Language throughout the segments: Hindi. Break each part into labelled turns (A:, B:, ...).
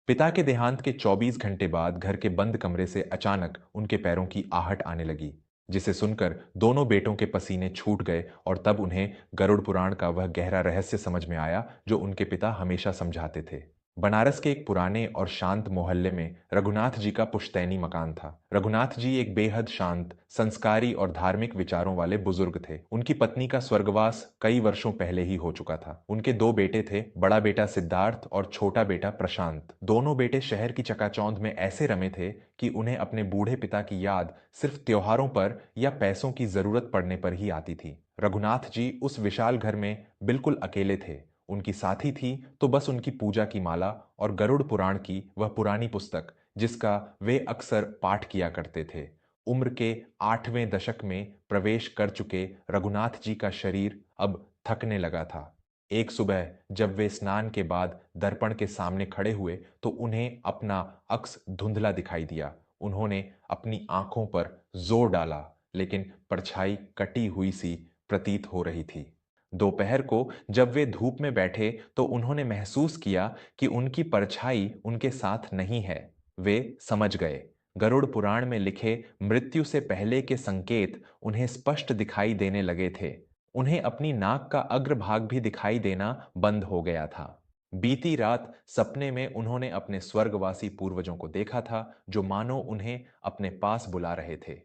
A: पिता के देहांत के 24 घंटे बाद घर के बंद कमरे से अचानक उनके पैरों की आहट आने लगी, जिसे सुनकर दोनों बेटों के पसीने छूट गए और तब उन्हें गरुड़ पुराण का वह गहरा रहस्य समझ में आया जो उनके पिता हमेशा समझाते थे। बनारस के एक पुराने और शांत मोहल्ले में रघुनाथ जी का पुश्तैनी मकान था। रघुनाथ जी एक बेहद शांत, संस्कारी और धार्मिक विचारों वाले बुजुर्ग थे। उनकी पत्नी का स्वर्गवास कई वर्षों पहले ही हो चुका था। उनके दो बेटे थे, बड़ा बेटा सिद्धार्थ और छोटा बेटा प्रशांत। दोनों बेटे शहर की चकाचौंध में ऐसे रमे थे कि उन्हें अपने बूढ़े पिता की याद सिर्फ त्योहारों पर या पैसों की जरूरत पड़ने पर ही आती थी। रघुनाथ जी उस विशाल घर में बिल्कुल अकेले थे। उनकी साथी थी तो बस उनकी पूजा की माला और गरुड़ पुराण की वह पुरानी पुस्तक जिसका वे अक्सर पाठ किया करते थे। उम्र के 8वें दशक में प्रवेश कर चुके रघुनाथ जी का शरीर अब थकने लगा था। एक सुबह जब वे स्नान के बाद दर्पण के सामने खड़े हुए तो उन्हें अपना अक्स धुंधला दिखाई दिया। उन्होंने अपनी आंखों पर जोर डाला, लेकिन परछाई कटी हुई सी प्रतीत हो रही थी। दोपहर को जब वे धूप में बैठे तो उन्होंने महसूस किया कि उनकी परछाई उनके साथ नहीं है। वे समझ गए। गरुड़ पुराण में लिखे मृत्यु से पहले के संकेत उन्हें स्पष्ट दिखाई देने लगे थे। उन्हें अपनी नाक का अग्रभाग भी दिखाई देना बंद हो गया था। बीती रात सपने में उन्होंने अपने स्वर्गवासी पूर्वजों को देखा था, जो मानो उन्हें अपने पास बुला रहे थे।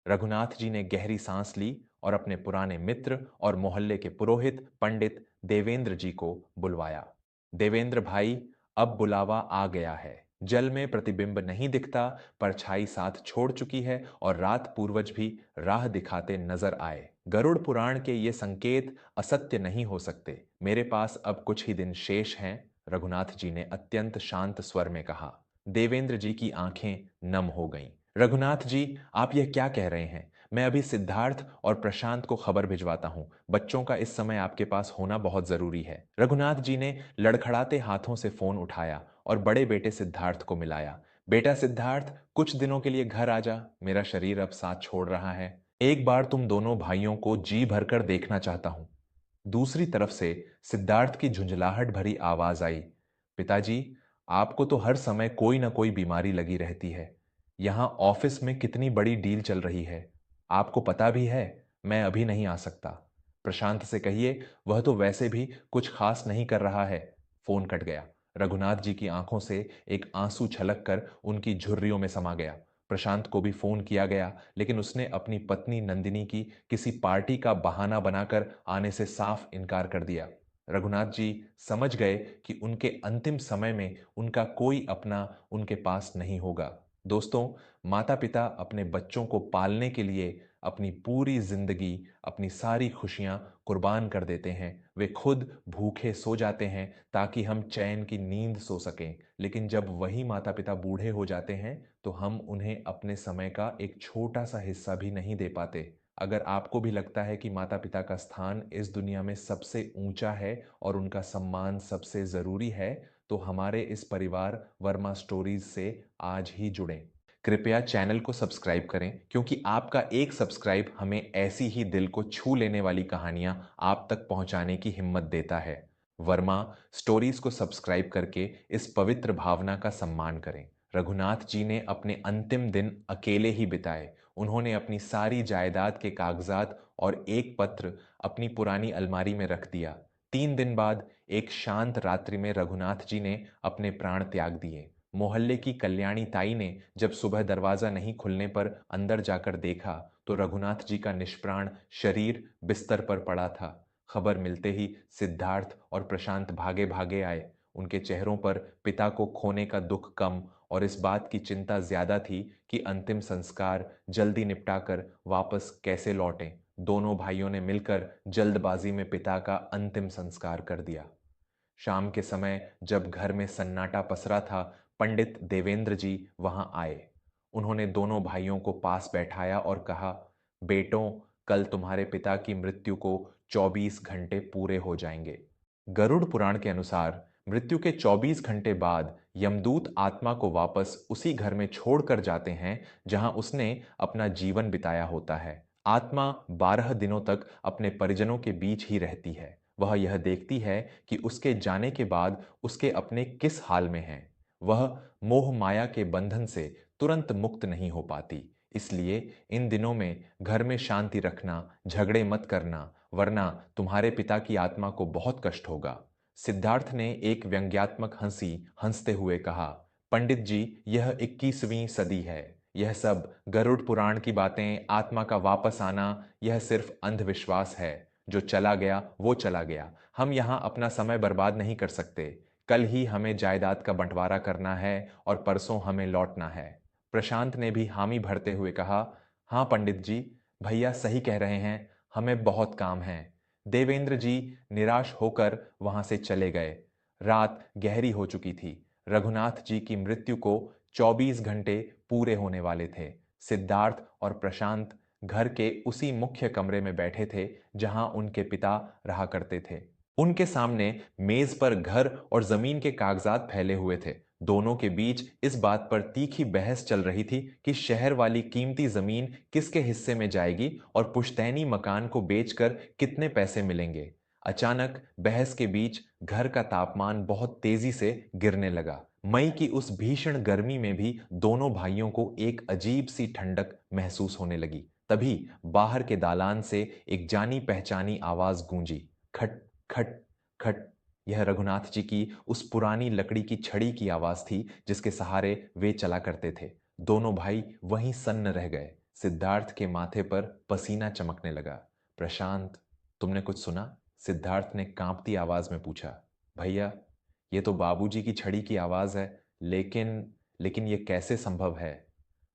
A: रघुनाथ जी ने गहरी सांस ली और अपने पुराने मित्र और मोहल्ले के पुरोहित पंडित देवेंद्र जी को बुलवाया। देवेंद्र भाई, अब बुलावा आ गया है। जल में प्रतिबिंब नहीं दिखता, परछाई साथ छोड़ चुकी है और रात पूर्वज भी राह दिखाते नजर आए। गरुड़ पुराण के ये संकेत असत्य नहीं हो सकते। मेरे पास अब कुछ ही दिन शेष हैं, रघुनाथ जी ने अत्यंत शांत स्वर में कहा। देवेंद्र जी की आंखें नम हो गईं। रघुनाथ जी, आप यह क्या कह रहे हैं? मैं अभी सिद्धार्थ और प्रशांत को खबर भिजवाता हूं। बच्चों का इस समय आपके पास होना बहुत जरूरी है। रघुनाथ जी ने लड़खड़ाते हाथों से फोन उठाया और बड़े बेटे सिद्धार्थ को मिलाया। बेटा सिद्धार्थ, कुछ दिनों के लिए घर आ जा। मेरा शरीर अब साथ छोड़ रहा है। एक बार तुम दोनों भाइयों को जी भरकर देखना चाहता हूं। दूसरी तरफ से सिद्धार्थ की झुंझलाहट भरी आवाज आई। पिताजी, आपको तो हर समय कोई ना कोई बीमारी लगी रहती है। यहां ऑफिस में कितनी बड़ी डील चल रही है, आपको पता भी है। मैं अभी नहीं आ सकता। प्रशांत से कहिए, वह तो वैसे भी कुछ खास नहीं कर रहा है। फोन कट गया। रघुनाथ जी की आंखों से एक आंसू छलक कर उनकी झुर्रियों में समा गया। प्रशांत को भी फोन किया गया, लेकिन उसने अपनी पत्नी नंदिनी की किसी पार्टी का बहाना बनाकर आने से साफ इनकार कर दिया। रघुनाथ जी समझ गए कि उनके अंतिम समय में उनका कोई अपना उनके पास नहीं होगा। दोस्तों, माता पिता अपने बच्चों को पालने के लिए अपनी पूरी जिंदगी, अपनी सारी खुशियां कुर्बान कर देते हैं। वे खुद भूखे सो जाते हैं ताकि हम चैन की नींद सो सकें। लेकिन जब वही माता पिता बूढ़े हो जाते हैं तो हम उन्हें अपने समय का एक छोटा सा हिस्सा भी नहीं दे पाते। अगर आपको भी लगता है कि माता पिता का स्थान इस दुनिया में सबसे ऊंचा है और उनका सम्मान सबसे जरूरी है, तो हमारे इस परिवार वर्मा स्टोरीज से आज ही जुड़ें। कृपया चैनल को सब्सक्राइब करें, क्योंकि आपका एक सब्सक्राइब हमें ऐसी ही दिल को छू लेने वाली कहानियां आप तक पहुंचाने की हिम्मत देता है। वर्मा स्टोरीज को सब्सक्राइब करके इस पवित्र भावना का सम्मान करें। रघुनाथ जी ने अपने अंतिम दिन अकेले ही बिताए। उन्होंने अपनी सारी जायदाद के कागजात और एक पत्र अपनी पुरानी अलमारी में रख दिया। 3 दिन बाद एक शांत रात्रि में रघुनाथ जी ने अपने प्राण त्याग दिए। मोहल्ले की कल्याणी ताई ने जब सुबह दरवाजा नहीं खुलने पर अंदर जाकर देखा तो रघुनाथ जी का निष्प्राण शरीर बिस्तर पर पड़ा था। खबर मिलते ही सिद्धार्थ और प्रशांत भागे भागे आए। उनके चेहरों पर पिता को खोने का दुख कम और इस बात की चिंता ज्यादा थी कि अंतिम संस्कार जल्दी निपटाकर वापस कैसे लौटें। दोनों भाइयों ने मिलकर जल्दबाजी में पिता का अंतिम संस्कार कर दिया। शाम के समय जब घर में सन्नाटा पसरा था, पंडित देवेंद्र जी वहां आए। उन्होंने दोनों भाइयों को पास बैठाया और कहा, बेटों, कल तुम्हारे पिता की मृत्यु को 24 घंटे पूरे हो जाएंगे। गरुड़ पुराण के अनुसार मृत्यु के 24 घंटे बाद यमदूत आत्मा को वापस उसी घर में छोड़कर जाते हैं जहां उसने अपना जीवन बिताया होता है। आत्मा 12 दिनों तक अपने परिजनों के बीच ही रहती है। वह यह देखती है कि उसके जाने के बाद उसके अपने किस हाल में हैं। वह मोह माया के बंधन से तुरंत मुक्त नहीं हो पाती। इसलिए इन दिनों में घर में शांति रखना, झगड़े मत करना, वरना तुम्हारे पिता की आत्मा को बहुत कष्ट होगा। सिद्धार्थ ने एक व्यंग्यात्मक हंसी हंसते हुए कहा, पंडित जी, यह 21वीं सदी है। यह सब गरुड़ पुराण की बातें, आत्मा का वापस आना, यह सिर्फ अंधविश्वास है। जो चला गया वो चला गया। हम यहाँ अपना समय बर्बाद नहीं कर सकते। कल ही हमें जायदाद का बंटवारा करना है और परसों हमें लौटना है। प्रशांत ने भी हामी भरते हुए कहा, हाँ पंडित जी, भैया सही कह रहे हैं, हमें बहुत काम है। देवेंद्र जी निराश होकर वहां से चले गए। रात गहरी हो चुकी थी। रघुनाथ जी की मृत्यु को 24 घंटे पूरे होने वाले थे। सिद्धार्थ और प्रशांत घर के उसी मुख्य कमरे में बैठे थे जहां उनके पिता रहा करते थे। उनके सामने मेज पर घर और जमीन के कागजात फैले हुए थे। दोनों के बीच इस बात पर तीखी बहस चल रही थी कि शहर वाली कीमती जमीन किसके हिस्से में जाएगी और पुश्तैनी मकान को बेचकर कितने पैसे मिलेंगे। अचानक बहस के बीच घर का तापमान बहुत तेजी से गिरने लगा। मई की उस भीषण गर्मी में भी दोनों भाइयों को एक अजीब सी ठंडक महसूस होने लगी। तभी बाहर के दालान से एक जानी पहचानी आवाज गूंजी, खट खट खट। यह रघुनाथ जी की उस पुरानी लकड़ी की छड़ी की आवाज थी जिसके सहारे वे चला करते थे। दोनों भाई वहीं सन्न रह गए। सिद्धार्थ के माथे पर पसीना चमकने लगा। प्रशांत, तुमने कुछ सुना? सिद्धार्थ ने कांपती आवाज में पूछा। भैया, ये तो बाबूजी की छड़ी की आवाज है, लेकिन लेकिन ये कैसे संभव है?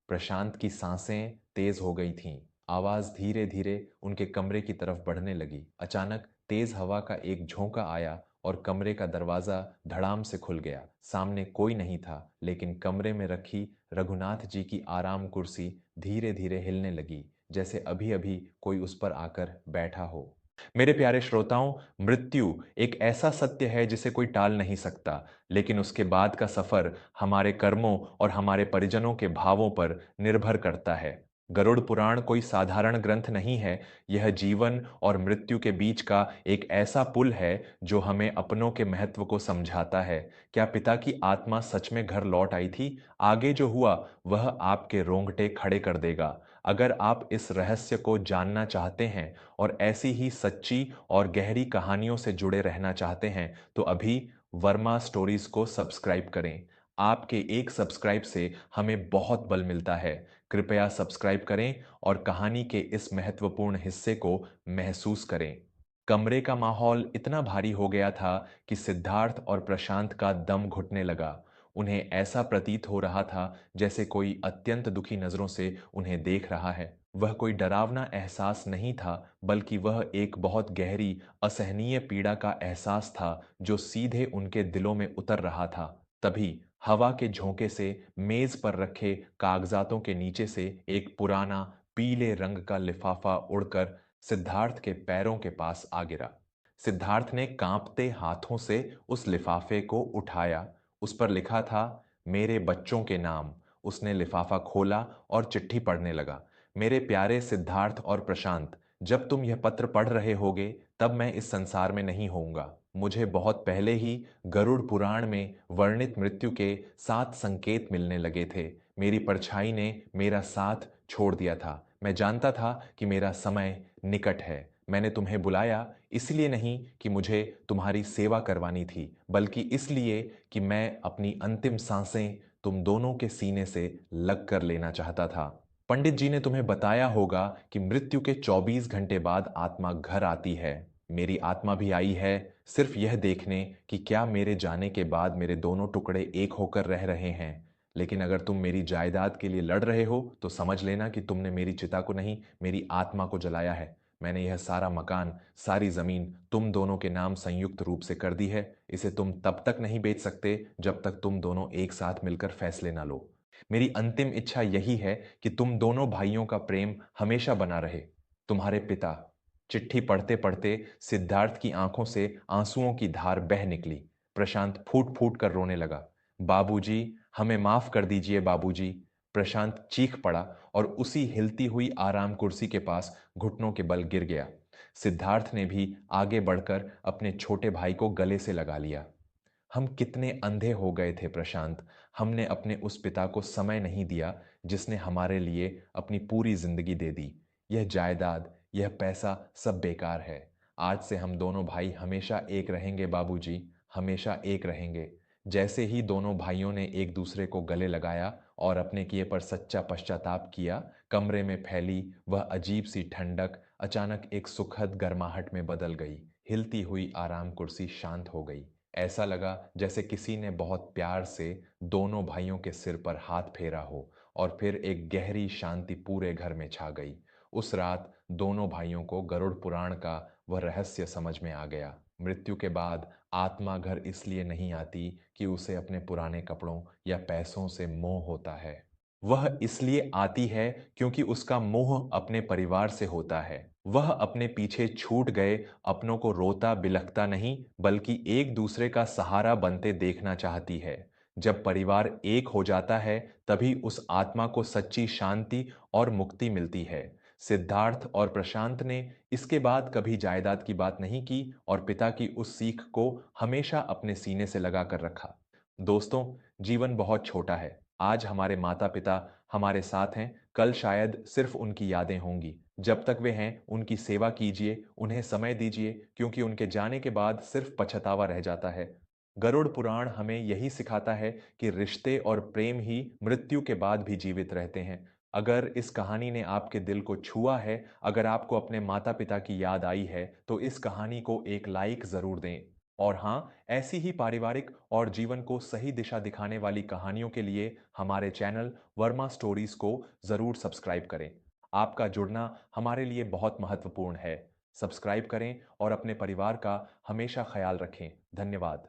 A: प्रशांत की सांसें तेज हो गई थीं। आवाज धीरे धीरे उनके कमरे की तरफ बढ़ने लगी। अचानक तेज हवा का एक झोंका आया और कमरे का दरवाजा धड़ाम से खुल गया। सामने कोई नहीं था, लेकिन कमरे में रखी रघुनाथ जी की आराम कुर्सी धीरे धीरे हिलने लगी, जैसे अभी अभी कोई उस पर आकर बैठा हो। मेरे प्यारे श्रोताओं, मृत्यु एक ऐसा सत्य है जिसे कोई टाल नहीं सकता, लेकिन उसके बाद का सफर हमारे कर्मों और हमारे परिजनों के भावों पर निर्भर करता है। गरुड़ पुराण कोई साधारण ग्रंथ नहीं है। यह जीवन और मृत्यु के बीच का एक ऐसा पुल है जो हमें अपनों के महत्व को समझाता है। क्या पिता की आत्मा सच में घर लौट आई थी? आगे जो हुआ वह आपके रोंगटे खड़े कर देगा। अगर आप इस रहस्य को जानना चाहते हैं और ऐसी ही सच्ची और गहरी कहानियों से जुड़े रहना चाहते हैं, तो अभी वर्मा स्टोरीज को सब्सक्राइब करें। आपके एक सब्सक्राइब से हमें बहुत बल मिलता है। कृपया सब्सक्राइब करें और कहानी के इस महत्वपूर्ण हिस्से को महसूस करें। कमरे का माहौल इतना भारी हो गया था कि सिद्धार्थ और प्रशांत का दम घुटने लगा। उन्हें ऐसा प्रतीत हो रहा था जैसे कोई अत्यंत दुखी नजरों से उन्हें देख रहा है। वह कोई डरावना एहसास नहीं था, बल्कि वह एक बहुत गहरी, असहनीय पीड़ा का एहसास था जो सीधे उनके दिलों में उतर रहा था। तभी हवा के झोंके से मेज पर रखे कागजातों के नीचे से एक पुराना पीले रंग का लिफाफा उड़कर सिद्धार्थ के पैरों के पास आ गिरा। सिद्धार्थ ने कांपते हाथों से उस लिफाफे को उठाया। उस पर लिखा था, मेरे बच्चों के नाम। उसने लिफाफा खोला और चिट्ठी पढ़ने लगा। मेरे प्यारे सिद्धार्थ और प्रशांत, जब तुम यह पत्र पढ़ रहे होगे तब मैं इस संसार में नहीं होऊंगा। मुझे बहुत पहले ही गरुड़ पुराण में वर्णित मृत्यु के 7 संकेत मिलने लगे थे। मेरी परछाई ने मेरा साथ छोड़ दिया था। मैं जानता था कि मेरा समय निकट है। मैंने तुम्हें बुलाया इसलिए नहीं कि मुझे तुम्हारी सेवा करवानी थी, बल्कि इसलिए कि मैं अपनी अंतिम सांसें तुम दोनों के सीने से लग कर लेना चाहता था। पंडित जी ने तुम्हें बताया होगा कि मृत्यु के 24 घंटे बाद आत्मा घर आती है। मेरी आत्मा भी आई है, सिर्फ यह देखने कि क्या मेरे जाने के बाद मेरे दोनों टुकड़े एक होकर रह रहे हैं। लेकिन अगर तुम मेरी जायदाद के लिए लड़ रहे हो तो समझ लेना कि तुमने मेरी चिता को नहीं, मेरी आत्मा को जलाया है। मैंने यह सारा मकान, सारी जमीन तुम दोनों के नाम संयुक्त रूप से कर दी है। इसे तुम तब तक नहीं बेच सकते जब तक तुम दोनों एक साथ मिलकर फैसले ना लो। मेरी अंतिम इच्छा यही है कि तुम दोनों भाइयों का प्रेम हमेशा बना रहे। तुम्हारे पिता। चिट्ठी पढ़ते पढ़ते सिद्धार्थ की आंखों से आंसुओं की धार बह निकली। प्रशांत फूट फूट कर रोने लगा। बाबूजी, हमें माफ कर दीजिए बाबूजी। प्रशांत चीख पड़ा और उसी हिलती हुई आराम कुर्सी के पास घुटनों के बल गिर गया। सिद्धार्थ ने भी आगे बढ़कर अपने छोटे भाई को गले से लगा लिया। हम कितने अंधे हो गए थे प्रशांत। हमने अपने उस पिता को समय नहीं दिया जिसने हमारे लिए अपनी पूरी जिंदगी दे दी। यह जायदाद, यह पैसा सब बेकार है। आज से हम दोनों भाई हमेशा एक रहेंगे बाबूजी, हमेशा एक रहेंगे। जैसे ही दोनों भाइयों ने एक दूसरे को गले लगाया और अपने किए पर सच्चा पश्चाताप किया, कमरे में फैली वह अजीब सी ठंडक अचानक एक सुखद गर्माहट में बदल गई। हिलती हुई आराम कुर्सी शांत हो गई। ऐसा लगा जैसे किसी ने बहुत प्यार से दोनों भाइयों के सिर पर हाथ फेरा हो, और फिर एक गहरी शांति पूरे घर में छा गई। उस रात दोनों भाइयों को गरुड़ पुराण का वह रहस्य समझ में आ गया। मृत्यु के बाद आत्मा घर इसलिए नहीं आती कि उसे अपने पुराने कपड़ों या पैसों से मोह होता है। वह इसलिए आती है क्योंकि उसका मोह अपने परिवार से होता है। वह अपने पीछे छूट गए अपनों को रोता बिलखता नहीं, बल्कि एक दूसरे का सहारा बनते देखना चाहती है। जब परिवार एक हो जाता है, तभी उस आत्मा को सच्ची शांति और मुक्ति मिलती है। सिद्धार्थ और प्रशांत ने इसके बाद कभी जायदाद की बात नहीं की और पिता की उस सीख को हमेशा अपने सीने से लगा कर रखा। दोस्तों, जीवन बहुत छोटा है। आज हमारे माता पिता हमारे साथ हैं, कल शायद सिर्फ उनकी यादें होंगी। जब तक वे हैं, उनकी सेवा कीजिए, उन्हें समय दीजिए, क्योंकि उनके जाने के बाद सिर्फ पछतावा रह जाता है। गरुड़ पुराण हमें यही सिखाता है कि रिश्ते और प्रेम ही मृत्यु के बाद भी जीवित रहते हैं। अगर इस कहानी ने आपके दिल को छुआ है, अगर आपको अपने माता पिता की याद आई है, तो इस कहानी को एक लाइक जरूर दें। और हाँ, ऐसी ही पारिवारिक और जीवन को सही दिशा दिखाने वाली कहानियों के लिए हमारे चैनल वर्मा स्टोरीज को जरूर सब्सक्राइब करें। आपका जुड़ना हमारे लिए बहुत महत्वपूर्ण है। सब्सक्राइब करें और अपने परिवार का हमेशा ख्याल रखें। धन्यवाद।